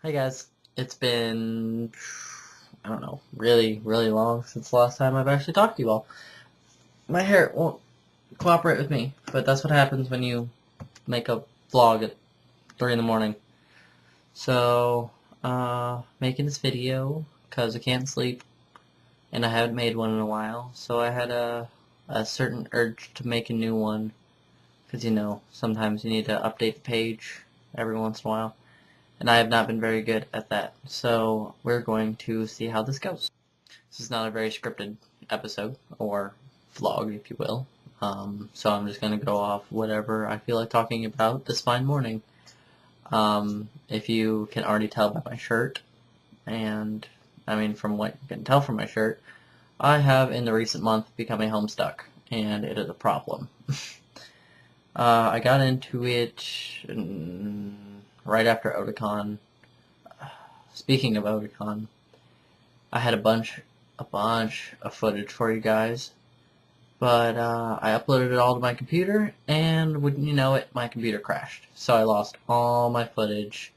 Hi guys, it's been, I don't know, really long since the last time I've actually talked to you all. My hair won't cooperate with me, but that's what happens when you make a vlog at 3 in the morning. So, making this video because I can't sleep, and I haven't made one in a while, so I had a certain urge to make a new one, because sometimes you need to update the page every once in a while. And I have not been very good at that. So we're going to see how this goes. This is not a very scripted episode, or vlog, if you will. So I'm just going to go off whatever I feel like talking about this fine morning. If you can already tell by my shirt, and from what you can tell from my shirt, I have in the recent month become a homestuck, and it is a problem. I got into it right after Otakon. Speaking of Otakon, I had a bunch of footage for you guys, but I uploaded it all to my computer, and wouldn't you know it, my computer crashed. So I lost all my footage,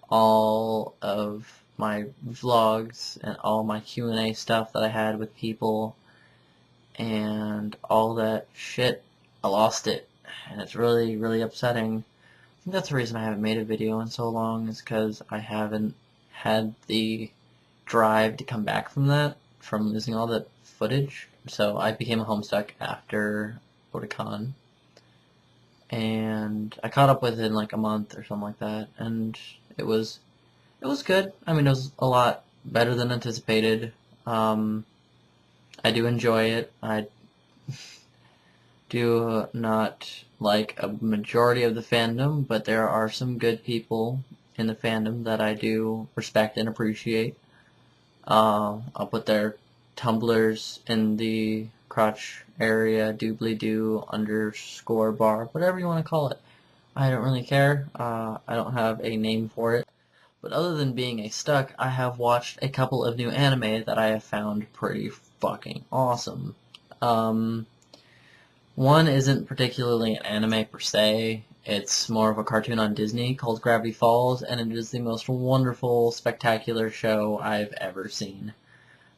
all of my vlogs, and all my Q&A stuff that I had with people, and all that shit. I lost it, and it's really upsetting. I think that's the reason I haven't made a video in so long, is because I haven't had the drive to come back from losing all that footage. So I became a homestuck after Otakon, and I caught up with it in like a month or something like that, and it was good. It was a lot better than anticipated. I do enjoy it. I do not like a majority of the fandom, but there are some good people in the fandom that I do respect and appreciate. I'll put their Tumblrs in the crotch area, doobly-doo, underscore bar, whatever you want to call it. I don't really care. I don't have a name for it. But other than being a stuck, I have watched a couple of new anime that I have found pretty fucking awesome. One isn't particularly an anime per se. It's more of a cartoon on Disney called Gravity Falls, and it is the most wonderful, spectacular show I've ever seen.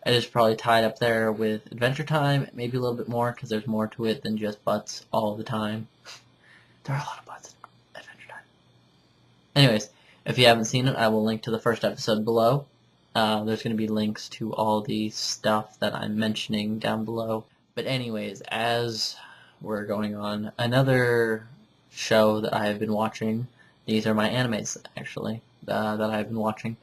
It is probably tied up there with Adventure Time, maybe a little bit more, because there's more to it than just butts all the time. There are a lot of butts in Adventure Time. Anyways, if you haven't seen it, I will link to the first episode below. There's going to be links to all the stuff that I'm mentioning down below. But anyways, as we're going on, another show that I have been watching, these are my animes, actually, that I've been watching.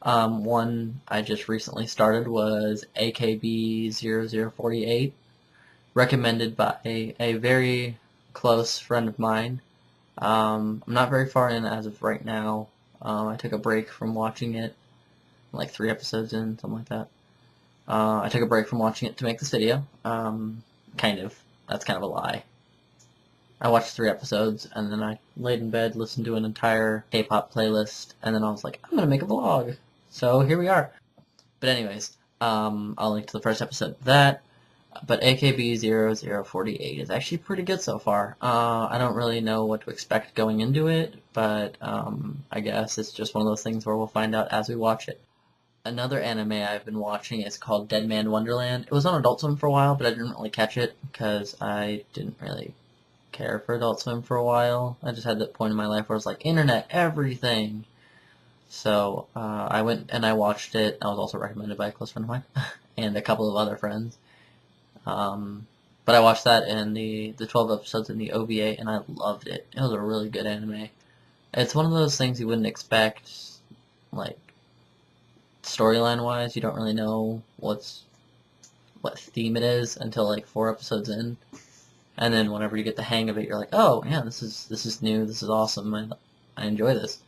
One I just recently started was AKB 0048, recommended by a very close friend of mine. I'm not very far in as of right now. I took a break from watching it, like 3 episodes in, something like that. I took a break from watching it to make this video. Kind of. That's kind of a lie. I watched 3 episodes, and then I laid in bed, listened to an entire K-pop playlist, and then I was like, I'm gonna make a vlog. So here we are. But anyways, I'll link to the first episode of that. But AKB 0048 is actually pretty good so far. I don't really know what to expect going into it, but I guess it's just one of those things where we'll find out as we watch it. Another anime I've been watching is called Dead Man Wonderland. It was on Adult Swim for a while, but I didn't really catch it because I didn't really care for Adult Swim for a while. I just had that point in my life where it was like, internet, everything. So I went and I watched it. I was also recommended by a close friend of mine and a couple of other friends. But I watched that and the 12 episodes in the OVA, and I loved it. It was a really good anime. It's one of those things you wouldn't expect, like, storyline-wise. You don't really know what theme it is until like 4 episodes in, and then whenever you get the hang of it, you're like, oh yeah, this is new, this is awesome, I enjoy this.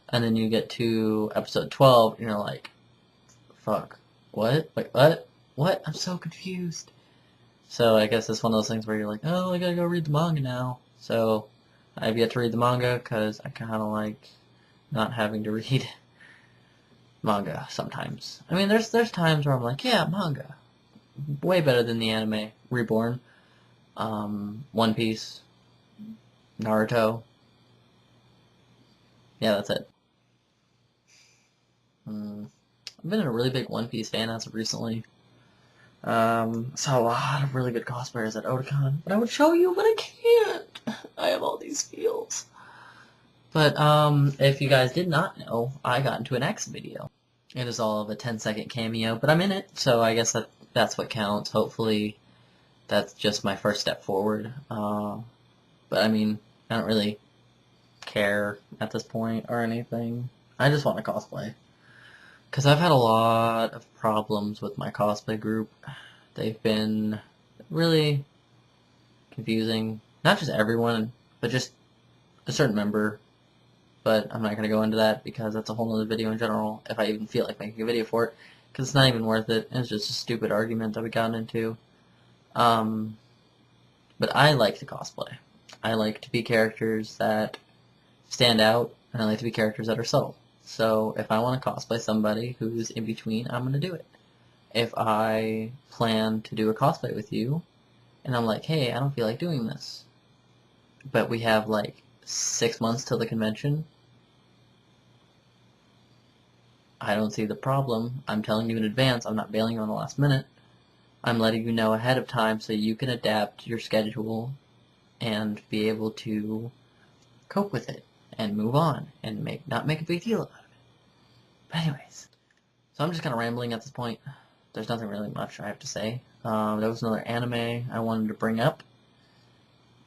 And then you get to episode 12, and you're like, fuck, what? Wait, what? I'm so confused. So I guess it's one of those things where you're like, oh, I gotta go read the manga now. So I've yet to read the manga because I kind of like not having to read manga sometimes. There's times where I'm like, yeah, manga, way better than the anime. Reborn, One Piece, Naruto. Yeah, that's it. I've been a really big One Piece fan as of recently. Saw a lot of really good cosplayers at Otakon, but I would show you, but I can't. I have all these feels. But, if you guys did not know, I got into an X video. It is all of a 10-second cameo, but I'm in it, so I guess that's what counts. Hopefully, that's just my first step forward. But I mean, I don't really care at this point or anything. I just want to cosplay. Because I've had a lot of problems with my cosplay group. They've been really confusing. Not just everyone, but just a certain member. But I'm not going to go into that because that's a whole other video in general, if I even feel like making a video for it. Because it's not even worth it. It's just a stupid argument that we got into. But I like to cosplay. I like to be characters that stand out, and I like to be characters that are subtle. So if I want to cosplay somebody who's in between, I'm going to do it. If I plan to do a cosplay with you, and I'm like, hey, I don't feel like doing this, but we have like 6 months till the convention, I don't see the problem. I'm telling you in advance. I'm not bailing you on the last minute. I'm letting you know ahead of time so you can adapt your schedule and be able to cope with it and move on and not make a big deal out of it. But anyways, so I'm just kind of rambling at this point. There's nothing really much I have to say. There was another anime I wanted to bring up.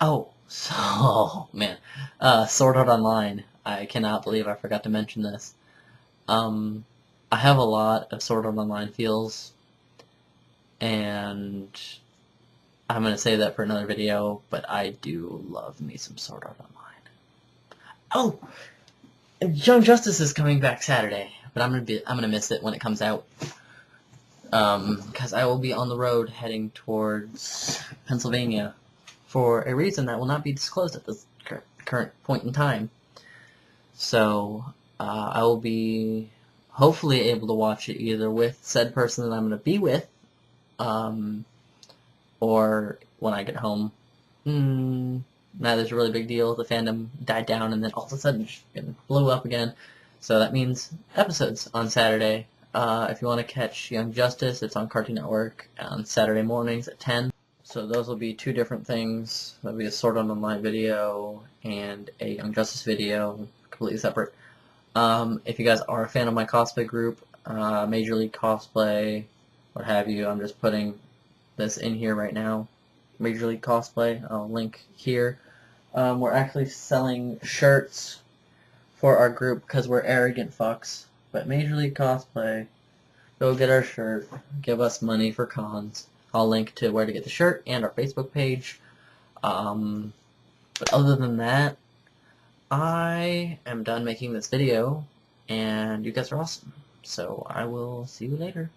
Oh, so, man. Sword Art Online. I cannot believe I forgot to mention this. I have a lot of Sword Art Online feels, and I'm going to save that for another video, but I do love me some Sword Art Online. Oh! Young Justice is coming back Saturday, but I'm gonna miss it when it comes out. Because I will be on the road heading towards Pennsylvania for a reason that will not be disclosed at this current point in time. So, I will be hopefully able to watch it either with said person that I'm going to be with, or when I get home. Neither's a really big deal. The fandom died down and then all of a sudden it blew up again. So that means episodes on Saturday. If you want to catch Young Justice, it's on Cartoon Network on Saturday mornings at 10. So those will be two different things. There'll be a Sword Art Online video and a Young Justice video, completely separate. If you guys are a fan of my cosplay group, Major League Cosplay, what have you, I'm just putting this in here right now. Major League Cosplay, I'll link here. We're actually selling shirts for our group because we're arrogant fucks. But Major League Cosplay, go get our shirt, give us money for cons. I'll link to where to get the shirt and our Facebook page. But other than that, I am done making this video, and you guys are awesome. So I will see you later.